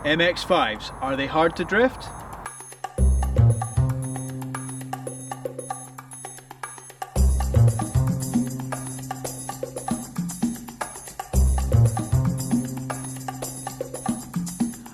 MX-5s, are they hard to drift?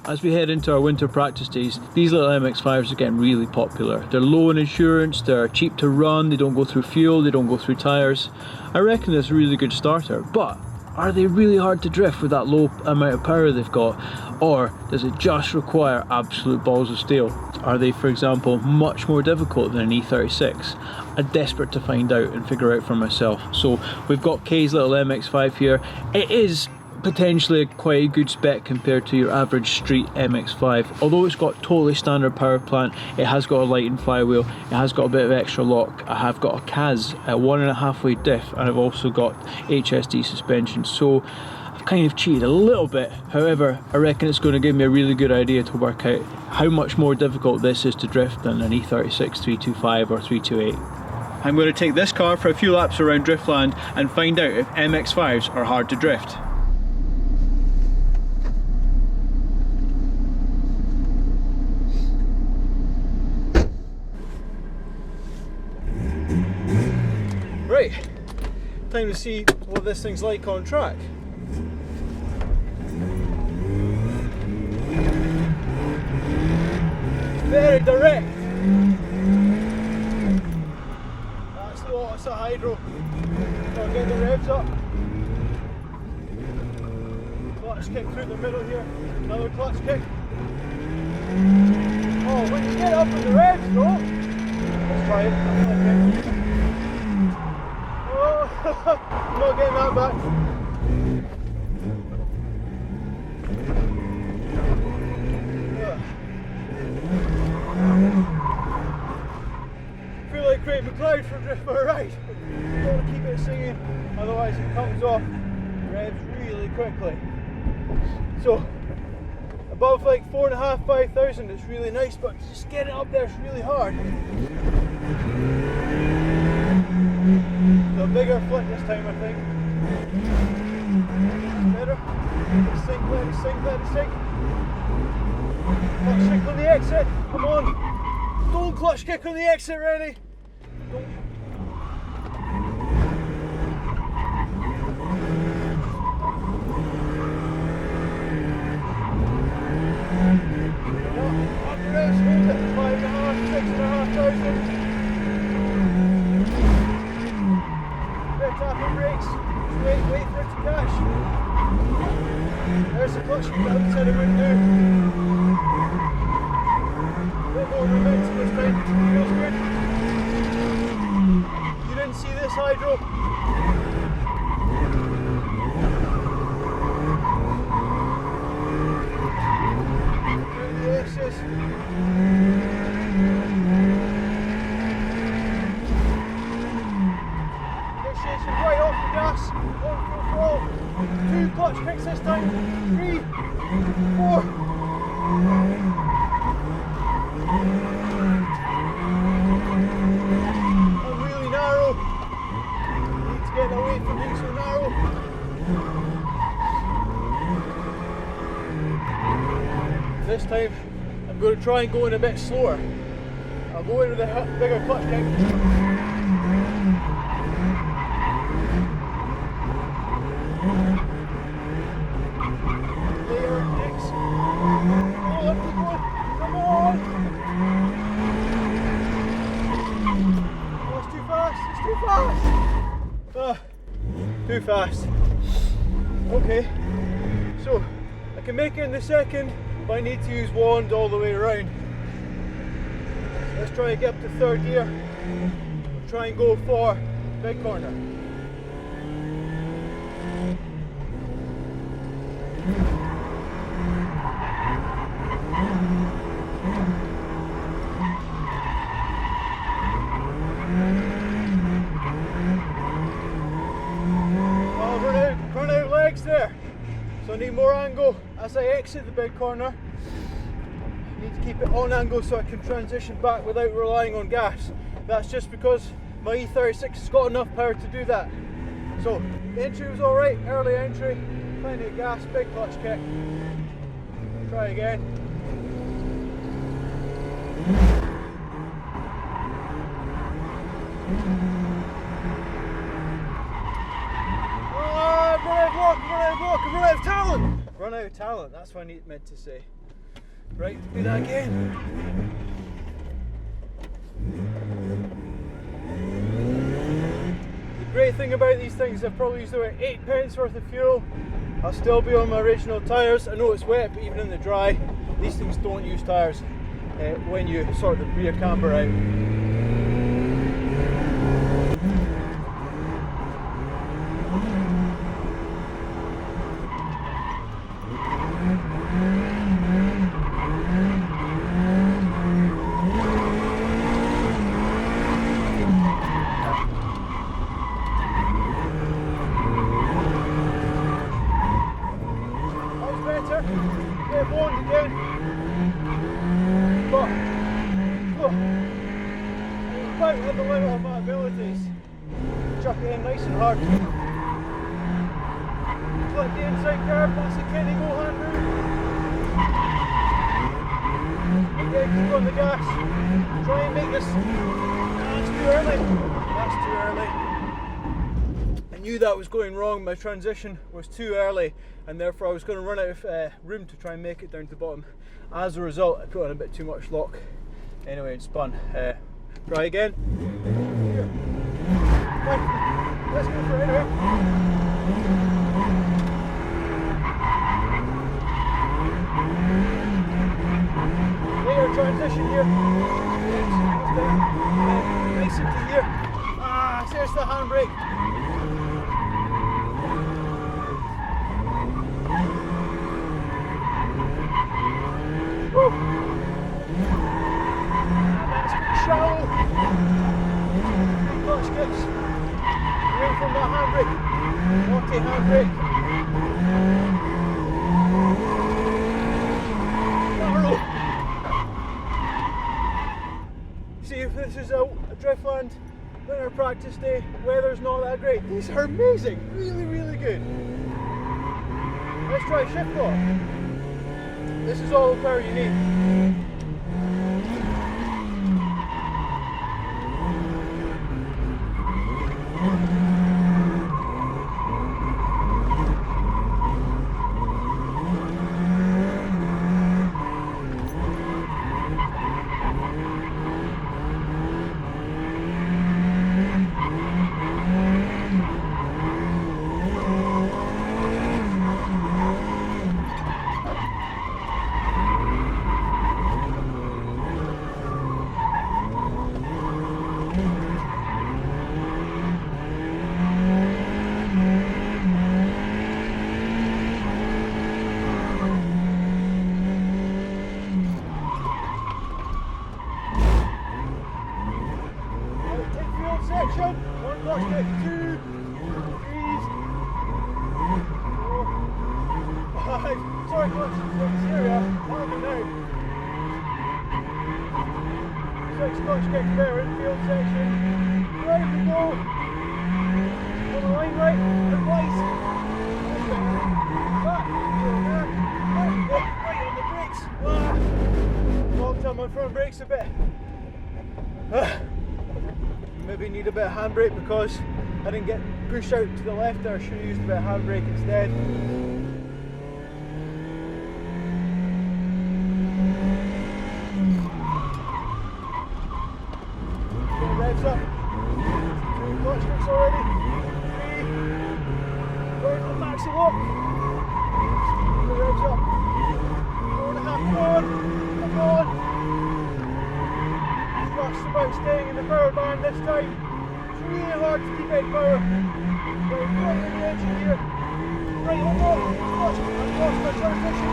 As we head into our winter practice days, these little MX-5s are getting really popular. They're low in insurance, they're cheap to run, they don't go through fuel, they don't go through tyres. I reckon it's a really good starter, but are they really hard to drift with that low amount of power they've got? Or does it just require absolute balls of steel? Are they, for example, much more difficult than an E36? I'm desperate to find out and figure out for myself. So we've got Kaaz's little MX-5 here. It is potentially quite a good spec compared to your average street MX-5. Although it's got totally standard power plant, it has got a lighting flywheel, it has got a bit of extra lock. I have got a Kaaz, a 1.5 way diff, and I've also got HSD suspension. So I've kind of cheated a little bit. However, I reckon it's going to give me a really good idea to work out how much more difficult this is to drift than an E36 325 or 328. I'm going to take this car for a few laps around Driftland and find out if MX-5s are hard to drift. Right, time to see what this thing's like on track. Very direct. That's lots of hydro. Gotta get the revs up. Clutch kick through the middle here. Another clutch kick. Oh, when you get up in the revs though, let's try it. Okay. I'm not getting that back. I feel like Craig McLeod for a drift for a ride. You want to keep it singing, otherwise it comes off, revs really quickly. So above like 4.5, 5,000 it's really nice, but just getting it up there is really hard. So a bigger flick this time, I think. Better. Let it sink, let it sink, let it sink. Clutch kick on the exit. Come on. Don't clutch kick on the exit, ready. Don't. Up the rest, hold it. 5.5, 6,500. Tapping brakes, wait for it to catch. There's the clutch kick that we said it wouldn't do. A bit more momentum this time, feels good. You didn't see this hydro. Through the aces. Right off the gas, on full throttle. 2 clutch kicks this time, 3, 4. I'm really narrow. Need to get away from being so narrow. This time I'm going to try and go in a bit slower. I'll go in with a bigger clutch kick. Too fast. Okay, so I can make it in the second, but I need to use wand all the way around. So let's try and get up to third gear. Try and go for big corner. There, so I need more angle as I exit the big corner. I need to keep it on angle so I can transition back without relying on gas. That's just because my E36 has got enough power to do that. So the entry was alright, early entry, plenty of gas, big clutch kick. Try again. Oh, I've run out of luck, I've run out of talent! Run out of talent, that's what I meant to say. Right, do that again. The great thing about these things, I've probably used about 8 pence worth of fuel. I'll still be on my original tyres. I know it's wet, but even in the dry, these things don't use tyres when you sort the rear camber out. They're warned again, but I'm quite at the limit of my abilities. Chuck it in nice and hard. Click the inside curb, that's the Kenny go hand move. Okay, keep on the gas. Try and make this. That's too early. That's too early. I knew that was going wrong. My transition was too early, and therefore I was going to run out of room to try and make it down to the bottom. As a result, I put on a bit too much lock. Anyway, it spun. Try again. Here. Right. Let's go for it anyway. Later transition here. Nice into here. Ah, there's the handbrake. Woo. That's pretty shallow. Clutch kicks. Away from that handbrake. Naughty handbrake. Narrow. See if this is a Driftland winter practice day. Weather's not that great. These are amazing. Really, really good. Let's try shiftlock. This is all the power you need. Section, 1 clutch kick, 2, 3, 4, 5, sorry clutch, here we are, calm down. 6 clutch kicks there, infield section, right we go, on the line right, and place, back, right on the brakes, long time on front brakes a bit. Maybe need a bit of handbrake because I didn't get pushed out to the left there. I should have used a bit of handbrake instead. Get revs up. 2 clutch kicks already. 3. Going to the max of lock. The revs up. 4.5. Come on. Just about staying in the power band this time. It's really hard to keep it power. Right in the engine here. Right, hold on. I've lost my transmission.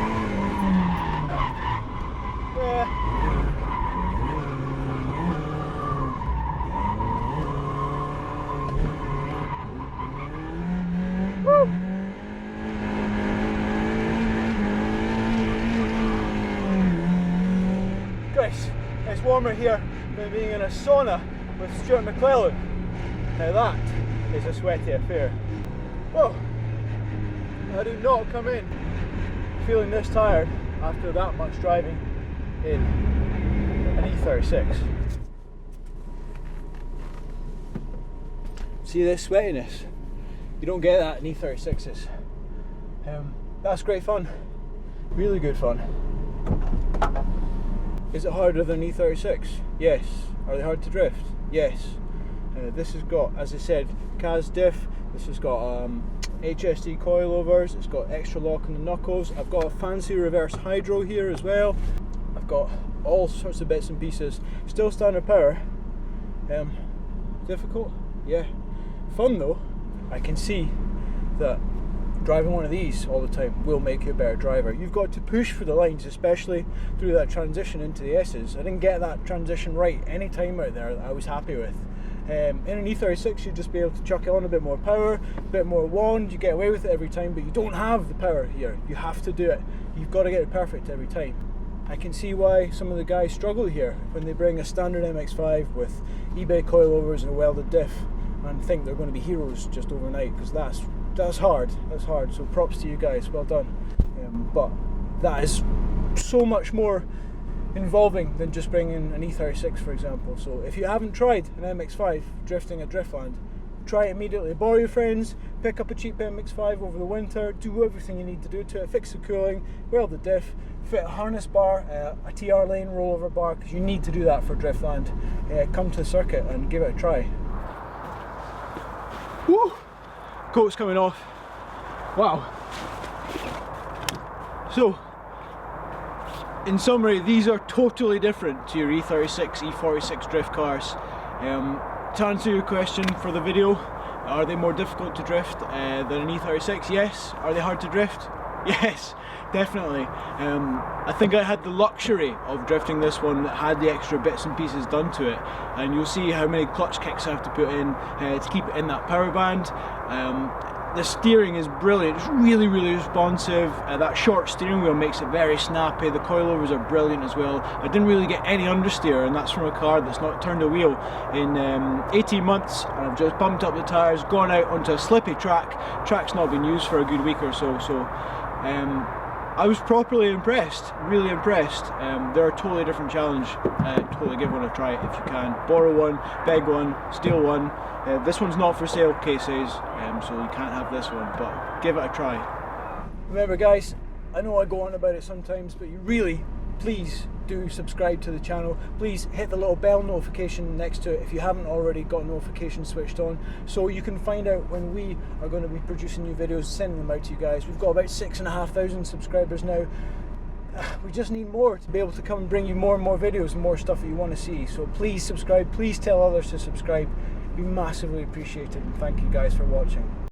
Woo! Guys, it's warmer here than being in a sauna with Stuart McClellan. Now that is a sweaty affair. Whoa! I do not come in feeling this tired after that much driving in an E36. See this sweatiness? You don't get that in E36s. That's great fun, really good fun. Is it harder than E36? Yes. Are they hard to drift? Yes. This has got, as I said, Kaaz diff. This has got HSD coilovers. It's got extra lock in the knuckles. I've got a fancy reverse hydro here as well. I've got all sorts of bits and pieces. Still standard power. Difficult? Yeah. Fun though. I can see that driving one of these all the time will make you a better driver. You've got to push for the lines, especially through that transition into the S's. I didn't get that transition right any time out there that I was happy with. In an E36 you'd just be able to chuck it on a bit more power, a bit more wand, you get away with it every time, but you don't have the power here. You have to do it. You've got to get it perfect every time. I can see why some of the guys struggle here when they bring a standard MX-5 with eBay coilovers and a welded diff and think they're going to be heroes just overnight, because that's hard. That's hard. So props to you guys. Well done. But that is so much more involving than just bringing an E36, for example. So if you haven't tried an MX-5 drifting at Driftland, try it immediately. Borrow your friends, pick up a cheap MX-5 over the winter, do everything you need to do to it, fix the cooling, weld the diff, fit a harness bar, a TR lane rollover bar, because you need to do that for Driftland. Come to the circuit and give it a try. Woo! Coat's coming off. Wow. So, in summary, these are totally different to your E36, E46 drift cars. To answer your question for the video, are they more difficult to drift than an E36? Yes. Are they hard to drift? Yes, definitely. I think I had the luxury of drifting this one that had the extra bits and pieces done to it, and you'll see how many clutch kicks I have to put in to keep it in that power band. The steering is brilliant, it's really responsive. That short steering wheel makes it very snappy. The coilovers are brilliant as well. I didn't really get any understeer, and that's from a car that's not turned a wheel in 18 months, and I've just bumped up the tyres, gone out onto a slippy track. Track's not been used for a good week or so, I was properly impressed, really impressed. They're a totally different challenge. Totally give one a try if you can. Borrow one, beg one, steal one. This one's not for sale, Kaaz says, so you can't have this one, but give it a try. Remember guys, I know I go on about it sometimes, but you really, please do subscribe to the channel. Please hit the little bell notification next to it if you haven't already got notifications switched on, so you can find out when we are going to be producing new videos, sending them out to you guys. We've got about 6,500 subscribers now. We just need more to be able to come and bring you more and more videos and more stuff that you want to see. So please subscribe, please tell others to subscribe. It'd be massively appreciated, and thank you guys for watching.